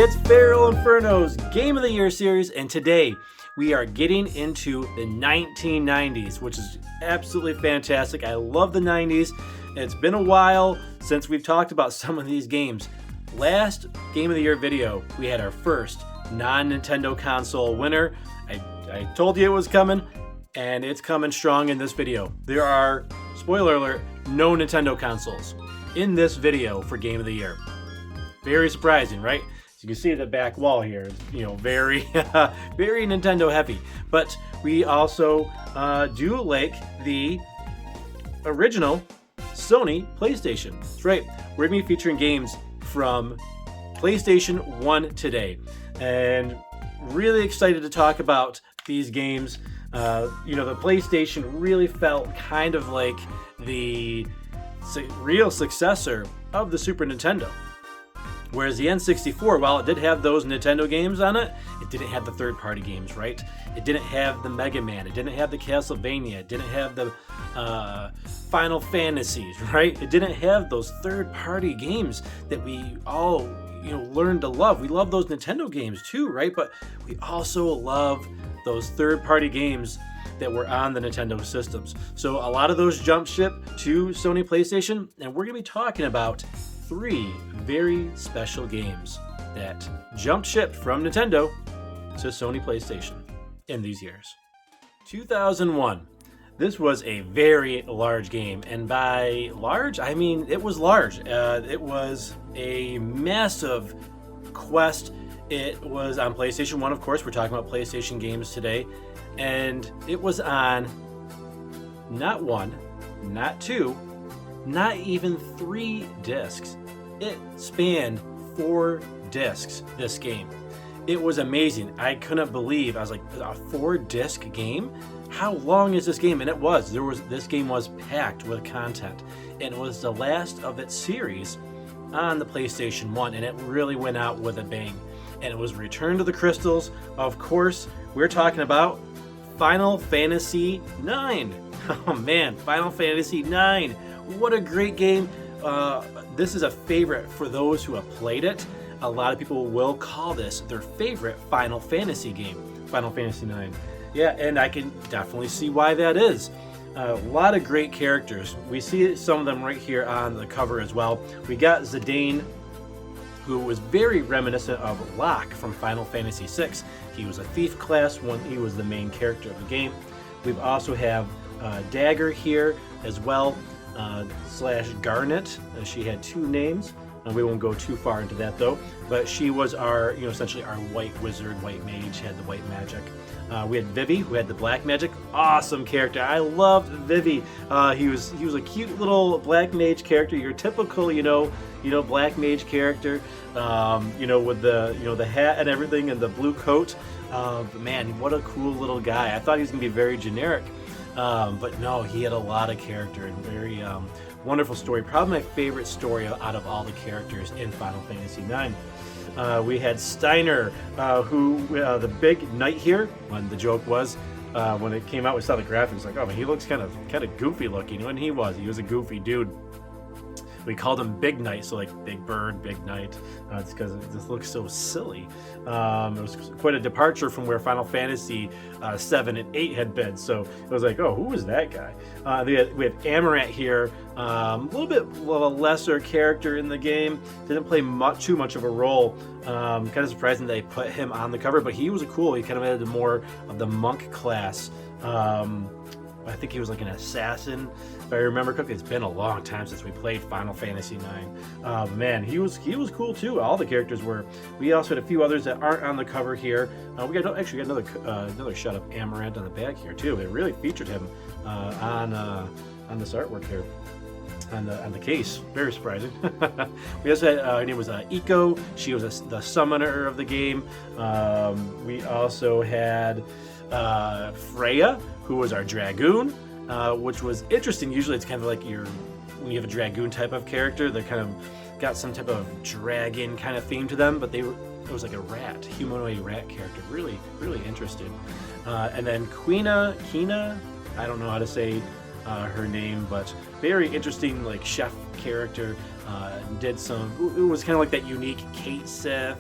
It's FeralInferno's Game of the Year series, and today we are getting into the 1990s, which is absolutely fantastic. I love the 90s. It's been a while since we've talked about some of these games. Last Game of the Year video, we had our first non-Nintendo console winner. I told you it was coming, and it's coming strong in this video. There are, spoiler alert, no Nintendo consoles in this video for Game of the Year. Very surprising, right? As you can see the back wall here, very, very Nintendo heavy. But we also do like the original Sony PlayStation. That's right. We're going to be featuring games from PlayStation 1 today. And really excited to talk about these games. The PlayStation really felt kind of like the real successor of the Super Nintendo. Whereas the N64, while it did have those Nintendo games on it, it didn't have the third-party games, right? It didn't have the Mega Man, it didn't have the Castlevania, it didn't have the Final Fantasies, right? It didn't have those third-party games that we all, learned to love. We love those Nintendo games too, right? But we also love those third-party games that were on the Nintendo systems. So a lot of those jump ship to Sony PlayStation, and we're going to be talking about 3 very special games that jumped ship from Nintendo to Sony PlayStation in these years. 2001. This was a very large game, and by large, I mean it was large. It was a massive quest. It was on PlayStation 1, of course. We're talking about PlayStation games today. And it was on not 1, not 2, not even 3 discs. It spanned 4 discs, this game. It was amazing. I couldn't believe, I was like, a 4-disc game? How long is this game? And it was. This game was packed with content. And it was the last of its series on the PlayStation 1, and it really went out with a bang. And it was Return to the Crystals. Of course, we're talking about Final Fantasy IX. Oh man, Final Fantasy IX. What a great game. This is a favorite for those who have played it. A lot of people will call this their favorite Final Fantasy game, Final Fantasy IX. Yeah, and I can definitely see why that is. A lot of great characters. We see some of them right here on the cover as well. We got Zidane, who was very reminiscent of Locke from Final Fantasy VI. He was a thief class when he was the main character of the game. We also have Dagger here as well, / Garnet. She had 2 names. We won't go too far into that though, but she was our, essentially our white wizard, white mage, had the white magic. We had Vivi, who had the black magic. Awesome character. I loved Vivi. He was a cute little black mage character. Your typical, black mage character. With the hat and everything and the blue coat. But man, what a cool little guy. I thought he was gonna be very generic, but no, he had a lot of character and very wonderful story. Probably my favorite story out of all the characters in Final Fantasy IX. We had Steiner, who the big knight here. When the joke was, when it came out, we saw the graphics, like, oh man, he looks kind of goofy looking. When he was a goofy dude. We called him Big Knight, so like Big Bird, Big Knight. It's because it just looks so silly. It was quite a departure from where Final Fantasy 7 and 8 had been. So it was like, oh, who was that guy? We have Amaranth here, a little bit of a lesser character in the game. Didn't play too much of a role. Kind of surprising they put him on the cover, but he was cool. He kind of had more of the monk class. I think he was like an assassin, if I remember correctly. It's been a long time since we played Final Fantasy IX. Man, he was cool too. All the characters were. We also had a few others that aren't on the cover here. We got another shot of Amaranth on the back here too. They really featured him on this artwork here. On the case. Very surprising. We also had, her name was Eiko. She was the summoner of the game. We also had Freya, who was our Dragoon, which was interesting. Usually it's kind of like when you have a Dragoon type of character, they're kind of got some type of dragon kind of theme to them, but it was like a humanoid rat character. Really, really interesting. And then Kina, I don't know how to say her name, but very interesting, like chef character. It was kind of like that unique Kate Sith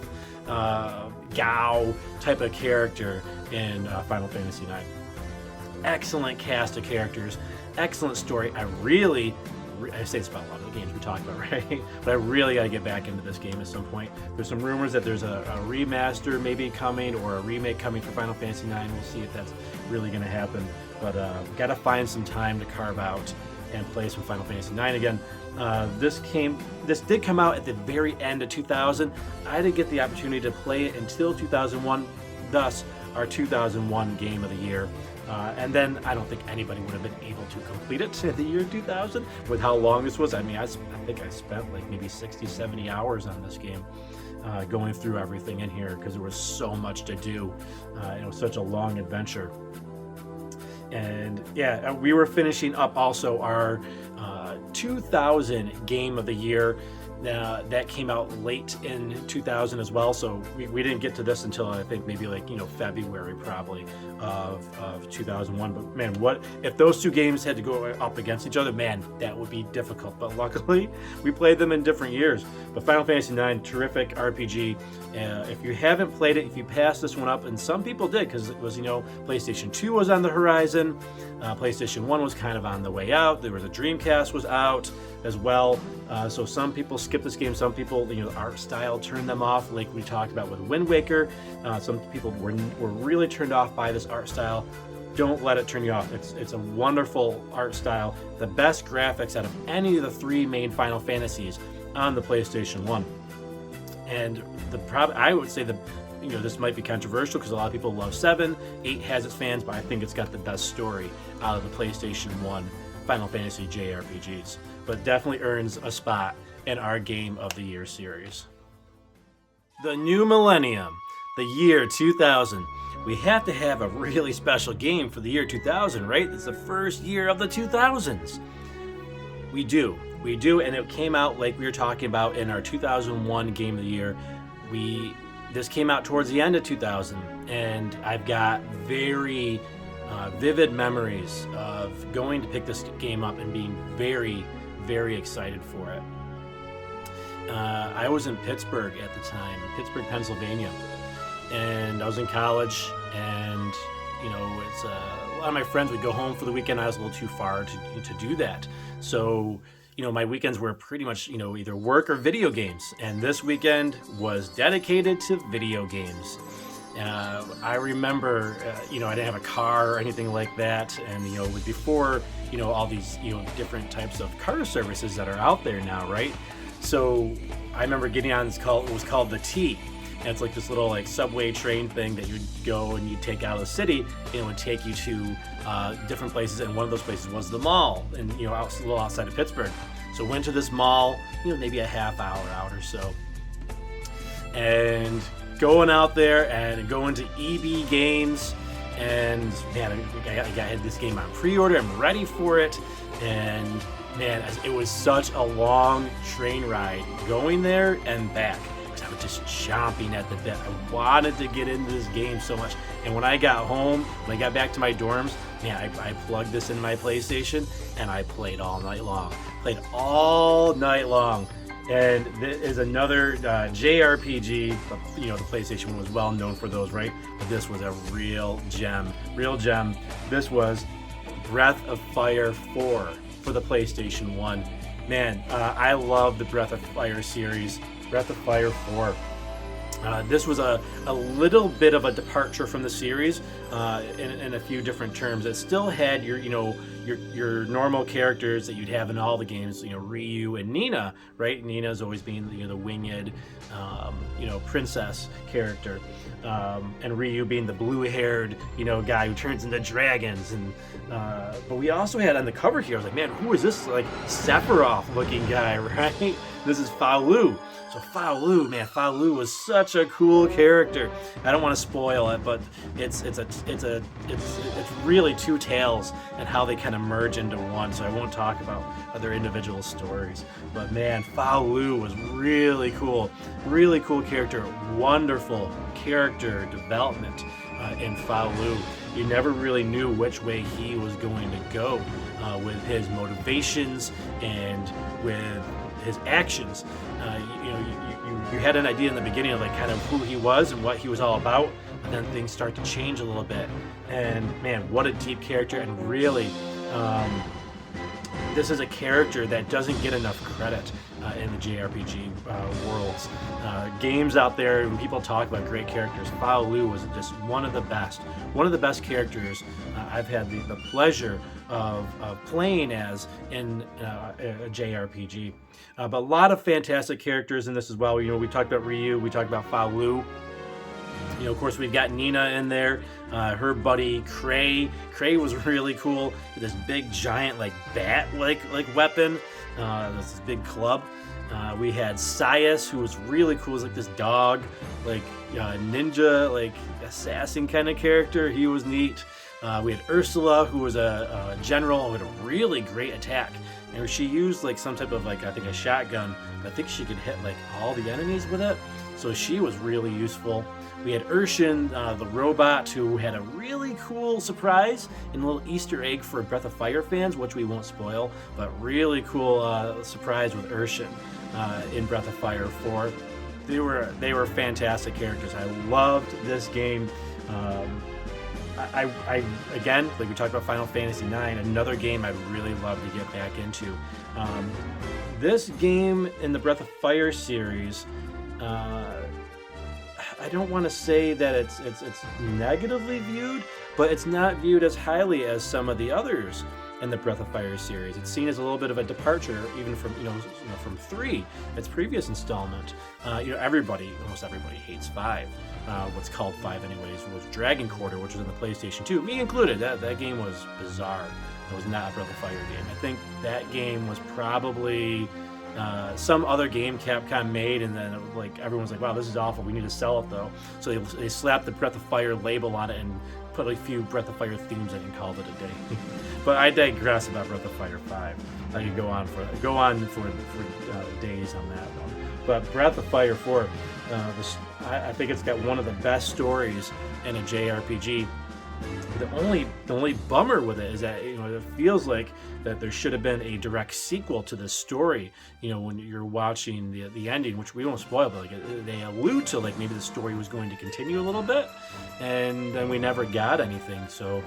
Gao type of character in Final Fantasy IX. Excellent cast of characters, excellent story. I say this about a lot of the games we talk about, right? But I really got to get back into this game at some point. There's some rumors that there's a remaster maybe coming, or a remake coming for Final Fantasy IX. We'll see if that's really going to happen. But got to find some time to carve out and play some Final Fantasy IX again. This did come out at the very end of 2000. I didn't get the opportunity to play it until 2001, thus our 2001 Game of the Year. And then I don't think anybody would have been able to complete it in the year 2000 with how long this was. I mean, I think I spent like maybe 60, 70 hours on this game, going through everything in here because there was so much to do. It was such a long adventure. And yeah, we were finishing up also our 2000 Game of the Year. That came out late in 2000 as well, so we didn't get to this until I think maybe like February probably of 2001. But man, what if those two games had to go up against each other? Man, that would be difficult. But luckily, we played them in different years. But Final Fantasy IX, terrific RPG. If you haven't played it, if you passed this one up, and some people did because it was PlayStation 2 was on the horizon, PlayStation 1 was kind of on the way out. There was a Dreamcast was out as well. So some people skipped this game. Some people, the art style turned them off, like we talked about with Wind Waker. Some people were really turned off by this art style. Don't let it turn you off. It's a wonderful art style. The best graphics out of any of the three main Final Fantasies on the PlayStation 1. And I would say this might be controversial because a lot of people love 7. 8 has its fans, but I think it's got the best story out of the PlayStation 1 Final Fantasy JRPGs. But definitely earns a spot in our Game of the Year series. The new millennium, the year 2000. We have to have a really special game for the year 2000, right? It's the first year of the 2000s. We do, and it came out like we were talking about in our 2001 Game of the Year. This came out towards the end of 2000, and I've got very vivid memories of going to pick this game up and being very, very excited for it. I was in Pittsburgh at the time, Pittsburgh, Pennsylvania, and I was in college, and it's a lot of my friends would go home for the weekend. I was a little too far to do that, so my weekends were pretty much either work or video games, and this weekend was dedicated to video games. I remember, I didn't have a car or anything like that, and before all these different types of car services that are out there now, right? So I remember getting on it was called the T, and it's like this little subway train thing that you'd go and you'd take out of the city, and it would take you to different places, and one of those places was the mall, and a little outside of Pittsburgh. So went to this mall, maybe a half hour out or so, and going out there and going to EB Games, and man, I had this game on pre-order. I'm ready for it, and man, it was such a long train ride going there and back. I was just chomping at the bit. I wanted to get into this game so much. And when I got home, when I got back to my dorms, man, I plugged this in my PlayStation and I played all night long. And this is another JRPG. The PlayStation 1 was well known for those, right? But this was a real gem. This was Breath of Fire 4 for the PlayStation 1. Man, I love the Breath of Fire series. Breath of Fire 4. This was a little bit of a departure from the series in a few different terms. It still had your normal characters that you'd have in all the games, Ryu and Nina, right? Nina's always being the winged, princess character, and Ryu being the blue-haired, guy who turns into dragons. And but we also had on the cover here, I was like, man, who is this Sephiroth-looking guy, right? This is Faolu. So Faolu was such a cool character. I don't want to spoil it, but it's really two tales and how they kind of merge into one. So I won't talk about other individual stories. But man, Faolu was really cool character. Wonderful character development in Faolu. You never really knew which way he was going to go with his motivations and with his actions. You had an idea in the beginning of like kind of who he was and what he was all about, and then things start to change a little bit. And man, what a deep character, and really, this is a character that doesn't get enough credit in the JRPG worlds. Games out there, when people talk about great characters, Bao Lu was just one of the best characters I've had the pleasure of playing as in a JRPG. But a lot of fantastic characters in this as well. We talked about Ryu, we talked about Bao Lu. Of course, we've got Nina in there, her buddy Cray. Cray was really cool with this big giant like bat like weapon, this big club. We had Sias, who was really cool. It was like this dog, like ninja, like assassin kind of character. He was neat. We had Ursula, who was a general with a really great attack. And she used like some type of like, I think a shotgun. I think she could hit like all the enemies with it. So she was really useful. We had Urshin, the robot, who had a really cool surprise and a little Easter egg for Breath of Fire fans, which we won't spoil, but really cool surprise with Urshin in Breath of Fire 4. They were fantastic characters. I loved this game. I again, like we talked about Final Fantasy IX, another game I'd really love to get back into. This game in the Breath of Fire series, I don't want to say that it's negatively viewed, but it's not viewed as highly as some of the others in the Breath of Fire series. It's seen as a little bit of a departure, even from from 3, its previous installment. Almost everybody hates 5. What's called 5 anyways, was Dragon Quarter, which was in the PlayStation 2, me included. That game was bizarre. It was not a Breath of Fire game. I think that game was probably some other game Capcom made, and then like everyone's like, wow, this is awful, we need to sell it though. So they slapped the Breath of Fire label on it and put a few Breath of Fire themes in and called it a day. But I digress about Breath of Fire 5. I could go on for days on that one. But Breath of Fire 4, I think it's got one of the best stories in a JRPG. The only bummer with it is that it feels like that there should have been a direct sequel to this story. When you're watching the ending, which we won't spoil, but like they allude to like maybe the story was going to continue a little bit, and then we never got anything. So,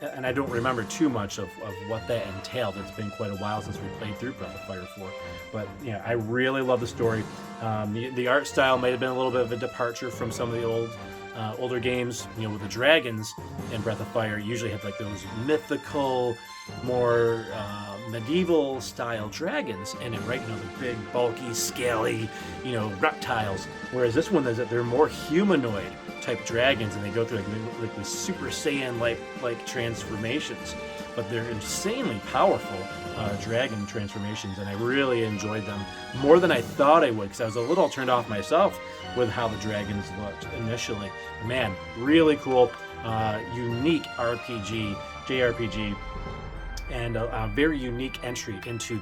and I don't remember too much of what that entailed. It's been quite a while since we played through Breath of Fire 4, but I really love the story. The art style might have been a little bit of a departure from some of the older games, with the dragons in Breath of Fire usually have like those mythical, more medieval style dragons in it, right? The big, bulky, scaly, reptiles. Whereas this one is that they're more humanoid type dragons, and they go through like these Super Saiyan like transformations. But they're insanely powerful dragon transformations, and I really enjoyed them more than I thought I would, because I was a little turned off myself with how the dragons looked initially. Man, really cool, unique JRPG, and a very unique entry into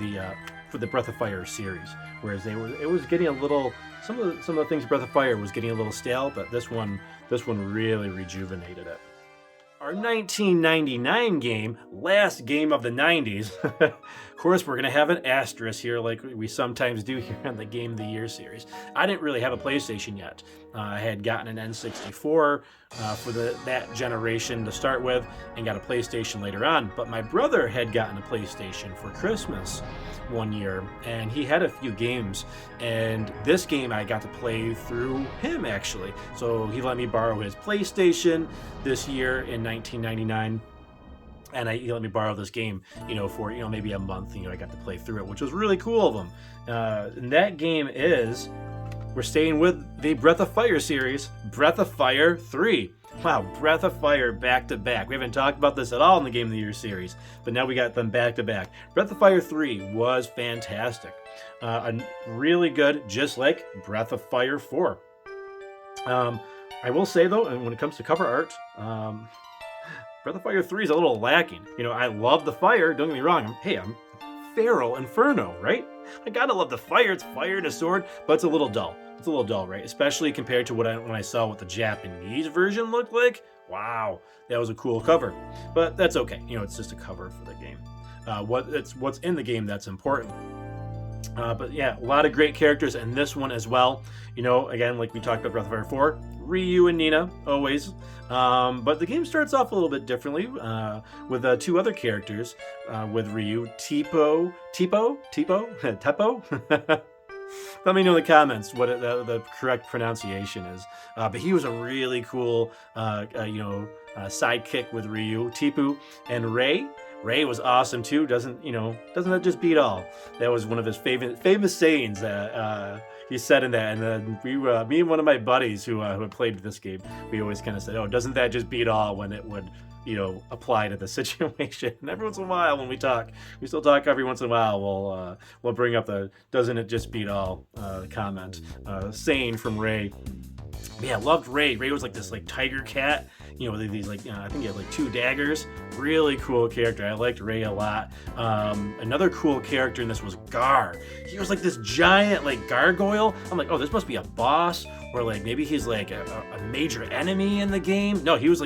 for the Breath of Fire series. Whereas it was getting a little, some of the things Breath of Fire was getting a little stale, but this one really rejuvenated it. Our 1999 game, last game of the 90s. Of course, we're going to have an asterisk here like we sometimes do here on the Game of the Year series. I didn't really have a PlayStation yet. I had gotten an N64 for that generation to start with, and got a PlayStation later on. But my brother had gotten a PlayStation for Christmas one year, and he had a few games, and this game I got to play through him actually. So he let me borrow his PlayStation this year in 1999, and he let me borrow this game, for maybe a month. I got to play through it, which was really cool of him. And that game is, we're staying with the Breath of Fire series, Breath of Fire 3. Wow, Breath of Fire back to back. We haven't talked about this at all in the Game of the Year series, but now we got them back to back. Breath of Fire 3 was fantastic. Really good, just like Breath of Fire 4. I will say though, and when it comes to cover art, Breath of Fire 3 is a little lacking. I love the fire, don't get me wrong. I'm FeralInferno, right? I gotta love the fire. It's fire and a sword, but it's a little dull. It's a little dull, right? Especially compared to when I saw what the Japanese version looked like. Wow, that was a cool cover. But that's okay. It's just a cover for the game. What's in the game that's important. But yeah, a lot of great characters in this one as well. You know, again, like we talked about Breath of Fire 4, Ryu and Nina, always. But the game starts off a little bit differently with two other characters with Ryu, Tepo. Let me know in the comments what the correct pronunciation is. But he was a really cool, sidekick with Ryu, Tepu, and Ray. Ray was awesome too. Doesn't that just beat all? That was one of his famous sayings that he said in that. And then me and one of my buddies who had played this game, we always kind of said, "Oh, doesn't that just beat all?" When it would, apply to the situation. And every once in a while, when we still talk every once in a while. We'll bring up the "doesn't it just beat all" comment saying from Ray. Yeah, loved Ray. Ray was like this tiger cat. These I think he had 2 daggers. Really cool character. I liked Ray a lot. Another cool character in this was Gar. He was like this giant gargoyle. I'm like, oh, this must be a boss, or maybe he's a major enemy in the game. No, he was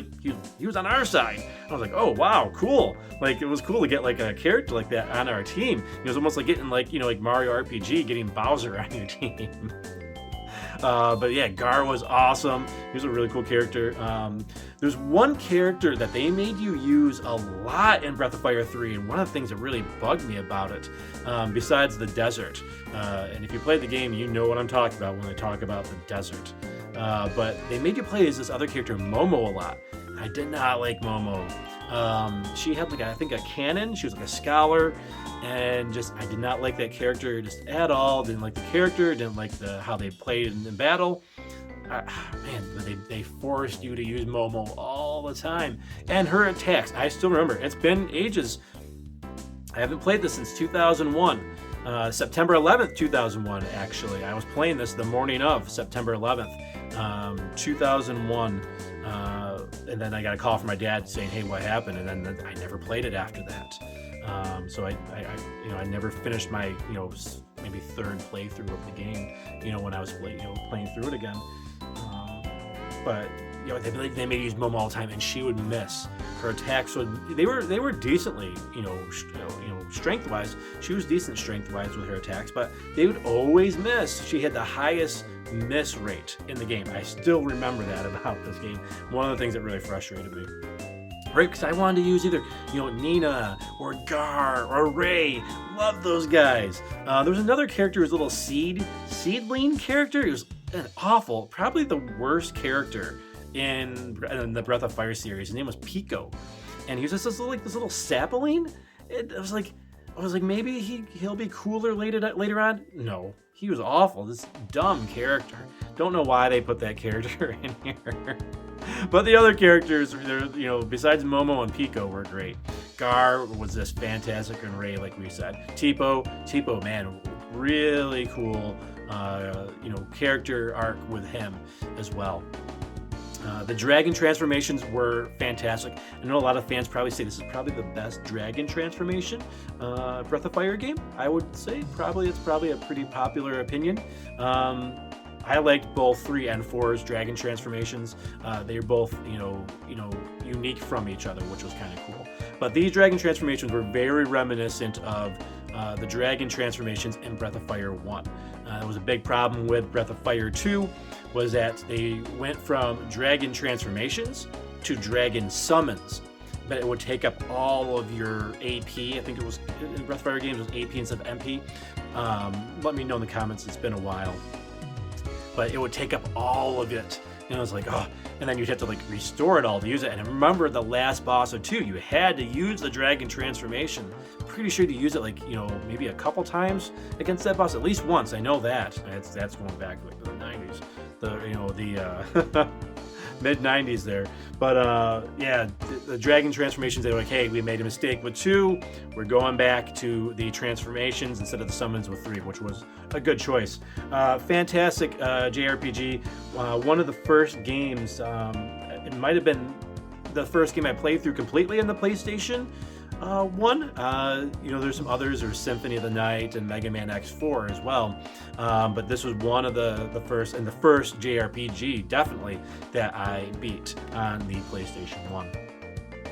he was on our side. I was like, oh wow, cool. It was cool to get a character like that on our team. It was almost like getting Mario RPG, getting Bowser on your team. But yeah, Gar was awesome. He was a really cool character. There's one character that they made you use a lot in Breath of Fire 3, and one of the things that really bugged me about it, besides the desert, and if you played the game, you know what I'm talking about when I talk about the desert, but they made you play as this other character, Momo, a lot. I did not like Momo. She had I think a cannon. She was a scholar, and I did not like that character just at all. Didn't like the character. Didn't like how they played in battle. Man, they forced you to use Momo all the time, and her attacks. I still remember. It's been ages. I haven't played this since 2001. September 11th, 2001. Actually, I was playing this the morning of September 11th, 2001. And then I got a call from my dad saying, "Hey, what happened?" And then I never played it after that. So I never finished my maybe 3rd playthrough of the game. When I was playing through it again. But they made use Momo all the time, and she would miss. Her attacks they were decently strength-wise. She was decent strength-wise with her attacks, but they would always miss. She had the highest miss rate in the game. I still remember that about this game. One of the things that really frustrated me. Right, because I wanted to use either Nina or Gar or Ray. Love those guys. There was another character, his little seedling character. He was awful, probably the worst character in the Breath of Fire series. His name was Pico, and he was just this little sapling. I was like, maybe he'll be cooler later on. No, he was awful. This dumb character. Don't know why they put that character in here. But the other characters, besides Momo and Pico, were great. Gar was just fantastic, and Ray, like we said. Tepo, man, really cool, character arc with him as well. The dragon transformations were fantastic. I know a lot of fans probably say this is probably the best dragon transformation Breath of Fire game. I would say it's probably a pretty popular opinion. I liked both 3 and 4's dragon transformations. They're both, unique from each other, which was kind of cool. But these dragon transformations were very reminiscent of the dragon transformations in Breath of Fire 1. It was a big problem with Breath of Fire 2, was that they went from dragon transformations to dragon summons, but it would take up all of your AP. I think it was in Breath of Fire games, it was AP instead of MP. Let me know in the comments, it's been a while. But it would take up all of it. And I was like, oh, and then you'd have to restore it all to use it. And I remember the last boss of 2, you had to use the dragon transformation. Pretty sure you use it maybe a couple times against that boss, at least once. I know that. That's going back to the 90s. The mid 90s there. But the dragon transformations, they were like, hey, we made a mistake with 2. We're going back to the transformations instead of the summons with 3, which was a good choice. Fantastic JRPG. One of the first games, it might have been the first game I played through completely on the PlayStation 1. There's some others. There's Symphony of the Night and Mega Man X4 as well. But this was one of the first, and the first JRPG, definitely, that I beat on the PlayStation 1.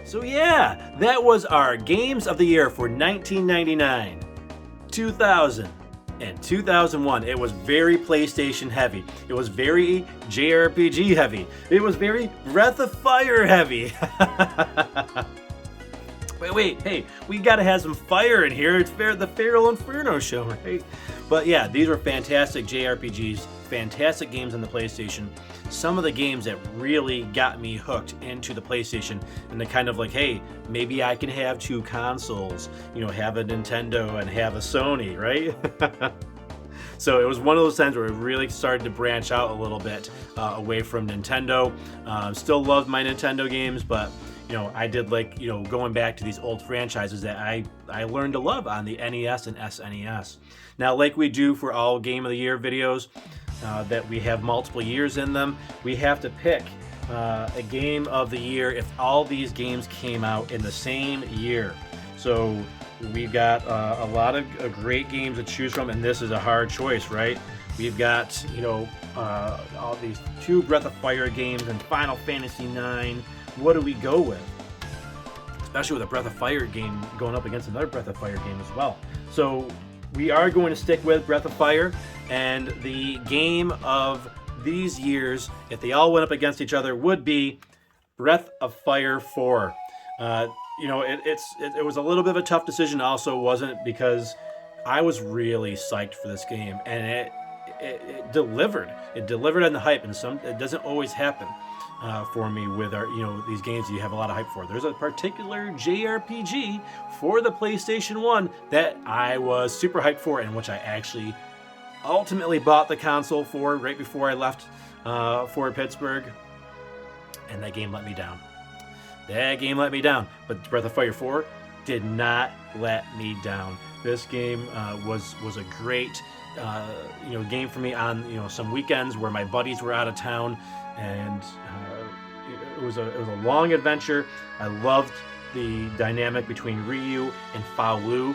So yeah, that was our Games of the Year for 1999, 2000, In 2001, it was very PlayStation heavy. It was very JRPG heavy. It was very Breath of Fire heavy. Wait, hey, we gotta have some fire in here. It's the FeralInferno show, right? But yeah, these were fantastic JRPGs, fantastic games on the PlayStation. Some of the games that really got me hooked into the PlayStation, and the kind of like, hey, maybe I can have two consoles, you know, have a Nintendo and have a Sony, right? So it was one of those times where it really started to branch out a little bit away from Nintendo. Still loved my Nintendo games, but you know, I did like, you know, going back to these old franchises that I learned to love on the NES and SNES. Now, like we do for all Game of the Year videos, that we have multiple years in them, we have to pick a Game of the Year if all these games came out in the same year. So we've got a lot of great games to choose from, and this is a hard choice, right? We've got, you know, all these 2 Breath of Fire games and Final Fantasy IX. What do we go with? Especially with a Breath of Fire game going up against another Breath of Fire game as well. So we are going to stick with Breath of Fire, and the game of these years, if they all went up against each other, would be Breath of Fire 4. You know, it was a little bit of a tough decision also, wasn't it? Because I was really psyched for this game, and it delivered. It delivered on the hype, and it doesn't always happen for me with our, you know, these games that you have a lot of hype for. There's a particular JRPG for the PlayStation 1 that I was super hyped for, and which I actually ultimately bought the console for right before I left for Pittsburgh, and that game let me down. But Breath of Fire 4 did not let me down. This game was a great you know, game for me on, you know, some weekends where my buddies were out of town, and it was a long adventure. I loved the dynamic between Ryu and Fa Lu,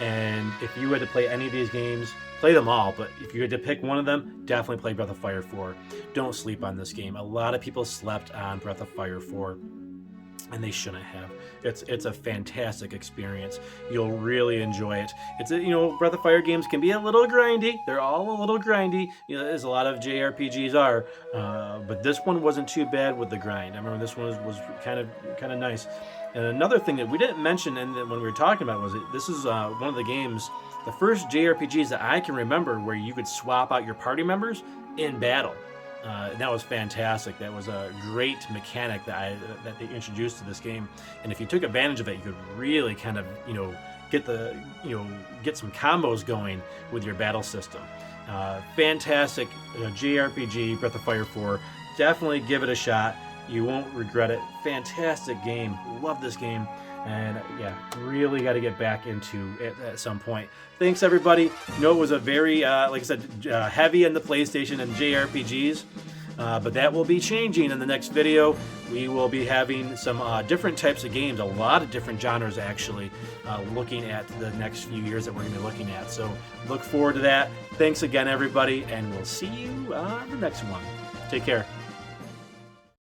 and if you had to play any of these games, play them all, but if you had to pick one of them, definitely play Breath of Fire 4. Don't sleep on this game. A lot of people slept on Breath of Fire 4, and they shouldn't have. It's a fantastic experience. You'll really enjoy it. You know, Breath of Fire games can be a little grindy. They're all a little grindy, you know, as a lot of JRPGs are. But this one wasn't too bad with the grind. I remember this one was kind of nice. And another thing that we didn't mention, and when we were talking about, was this is one of the games, the first JRPGs that I can remember where you could swap out your party members in battle. And that was fantastic. That was a great mechanic that they introduced to this game. And if you took advantage of it, you could really kind of, you know, get some combos going with your battle system. Fantastic JRPG, Breath of Fire 4. Definitely give it a shot. You won't regret it. Fantastic game. Love this game. And yeah, really got to get back into it at some point. Thanks, everybody. You know, it was a very, like I said, heavy in the PlayStation and JRPGs, but that will be changing in the next video. We will be having some different types of games, a lot of different genres actually, looking at the next few years that we're going to be looking at. So look forward to that. Thanks again, everybody, and we'll see you on the next one. Take care.